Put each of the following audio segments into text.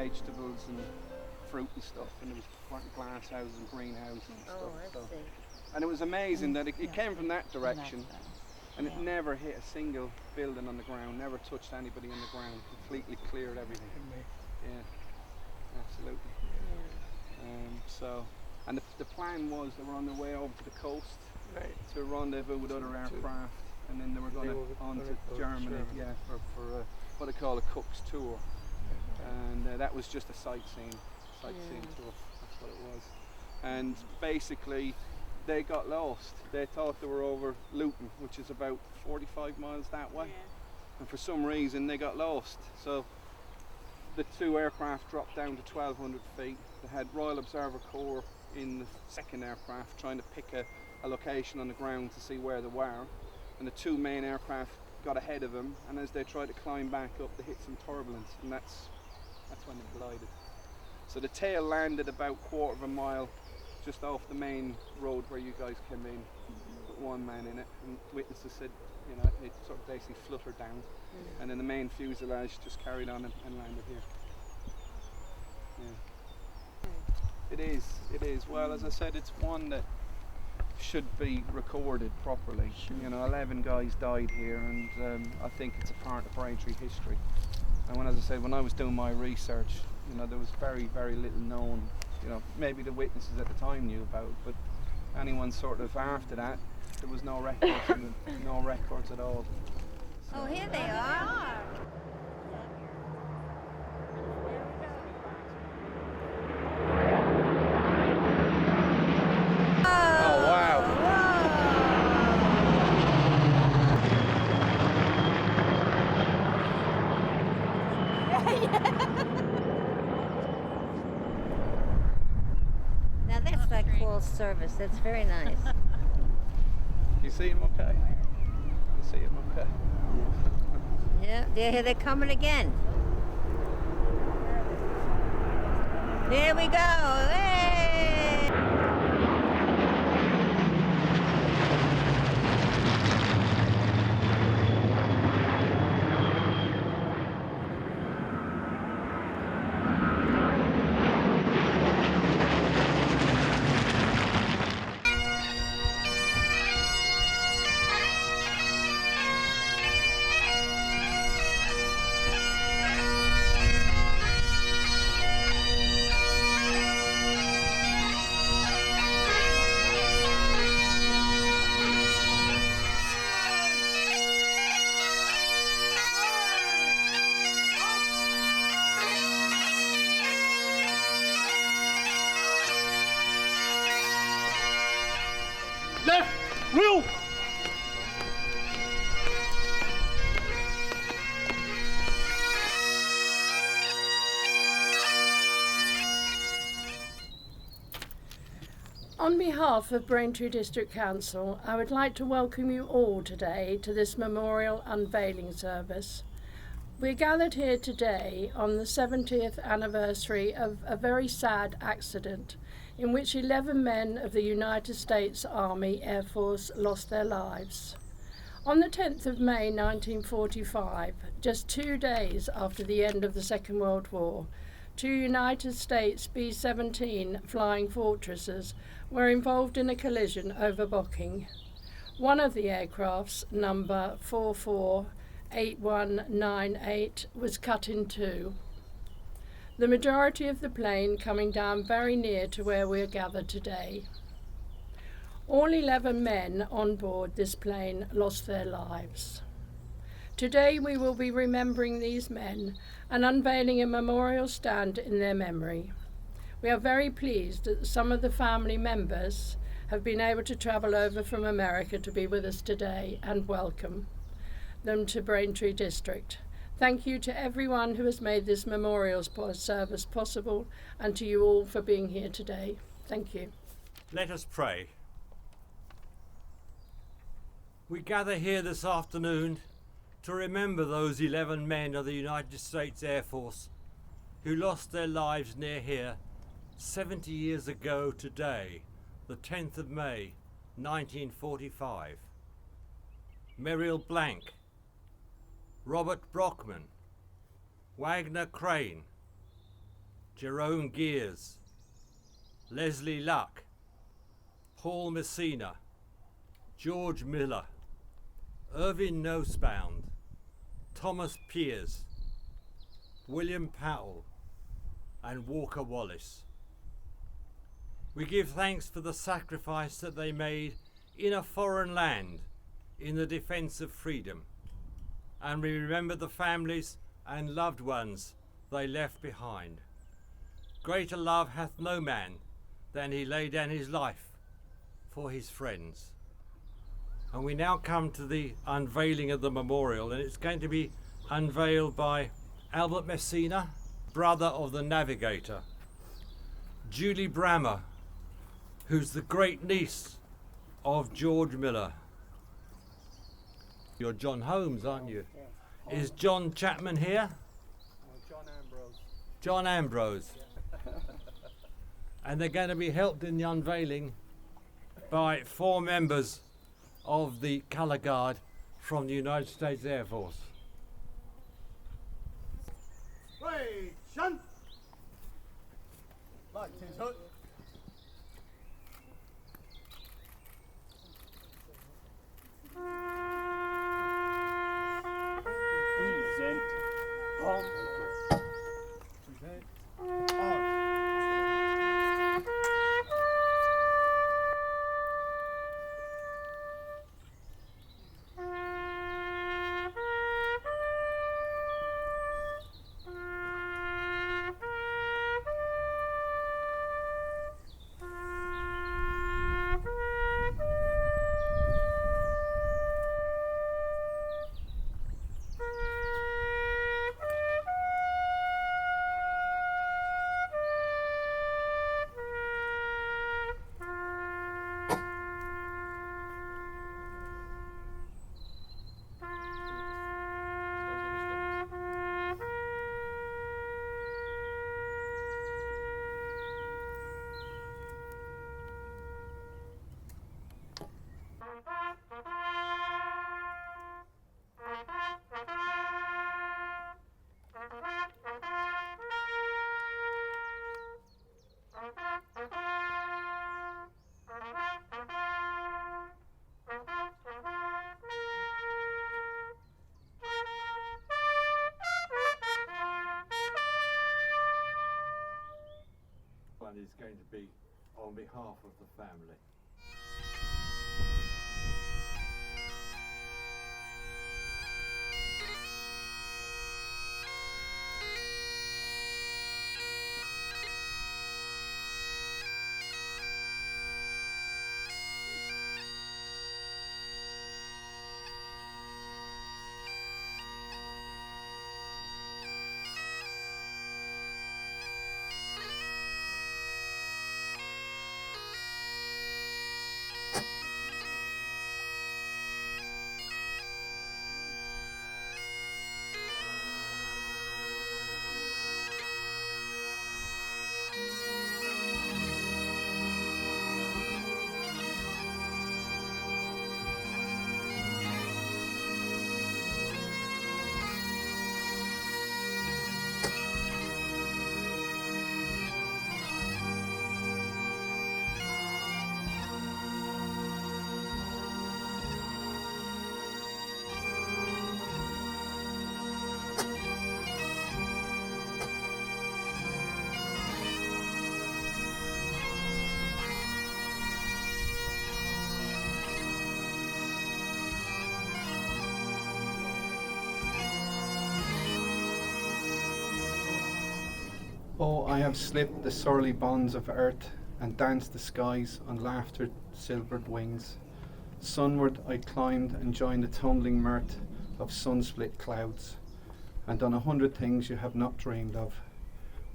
vegetables and fruit and stuff, and there was glass houses and greenhouses and stuff. I see. And it was amazing that it came from that direction, and it never hit a single building on the ground, never touched anybody on the ground, completely cleared everything. Yeah, absolutely. And the plan was they were on their way over to the coast to rendezvous with other aircraft, and then they were going on to Germany, for what they call a Cook's tour. And that was just a sightseeing tour. That's what it was. And basically, they got lost. They thought they were over Luton, which is about 45 miles that way. And for some reason, they got lost. So the two aircraft dropped down to 1,200 feet. They had Royal Observer Corps in the second aircraft trying to pick a location on the ground to see where they were. And the two main aircraft got ahead of them, and as they tried to climb back up, they hit some turbulence, and that's when they collided. So the tail landed about a quarter of a mile just off the main road where you guys came in, with one man in it, and witnesses said, it sort of basically fluttered down, and then the main fuselage just carried on and landed here. Yeah. It is. Well, as I said, it's one that should be recorded properly. 11 guys died here, and I think it's a part of Braintree history. And as I said, when I was doing my research, there was very, very little known. Maybe the witnesses at the time knew about it, but anyone sort of after that, there was no records, no records at all. So, here they are. Oh, wow. Now that's like full service. That's very nice. You see him okay? You see him okay? Yeah, they're coming again. There we go. Hey! Left wheel! On behalf of Braintree District Council, I would like to welcome you all today to this memorial unveiling service. We're gathered here today on the 70th anniversary of a very sad accident in which 11 men of the United States Army Air Force lost their lives. On the 10th of May 1945, just 2 days after the end of the Second World War, 2 United States B-17 Flying Fortresses were involved in a collision over Bocking. One of the aircraft's number 448198 was cut in two. The majority of the plane coming down very near to where we are gathered today. All 11 men on board this plane lost their lives. Today we will be remembering these men and unveiling a memorial stand in their memory. We are very pleased that some of the family members have been able to travel over from America to be with us today and welcome them to Braintree District. Thank you to everyone who has made this memorial service possible, and to you all for being here today. Thank you. Let us pray. We gather here this afternoon to remember those 11 men of the United States Air Force who lost their lives near here 70 years ago today, the 10th of May, 1945. Meriel Blank, Robert Brockman, Wagner Crane, Jerome Gears, Leslie Luck, Paul Messina, George Miller, Irving Nosebound, Thomas Piers, William Powell, and Walker Wallace. We give thanks for the sacrifice that they made in a foreign land in the defence of freedom, and we remember the families and loved ones they left behind. Greater love hath no man than he lay down his life for his friends. And we now come to the unveiling of the memorial, and it's going to be unveiled by Albert Messina, brother of the navigator, Julie Brammer, who's the great niece of George Miller. You're John Holmes, aren't you? Yeah. Is John Chapman here? John Ambrose. John Ambrose. Yeah. And they're going to be helped in the unveiling by 4 members of the Colour Guard from the United States Air Force. Right, shunt! Light is hot. Present. On. Present. On. Is going to be on behalf of the family. Oh, I have slipped the surly bonds of earth and danced the skies on laughter silvered wings. Sunward I climbed and joined the tumbling mirth of sun-split clouds, and done 100 things you have not dreamed of.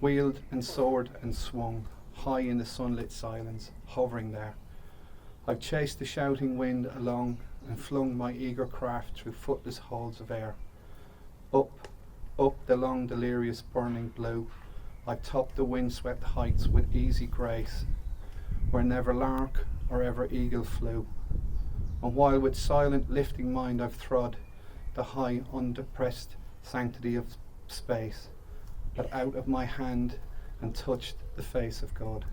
Wheeled and soared and swung, high in the sunlit silence, hovering there. I've chased the shouting wind along and flung my eager craft through footless halls of air. Up, up the long delirious burning blue, I topped the wind-swept heights with easy grace, where never lark or ever eagle flew. And while with silent lifting mind I've trod the high undepressed sanctity of space, but out of my hand and touched the face of God.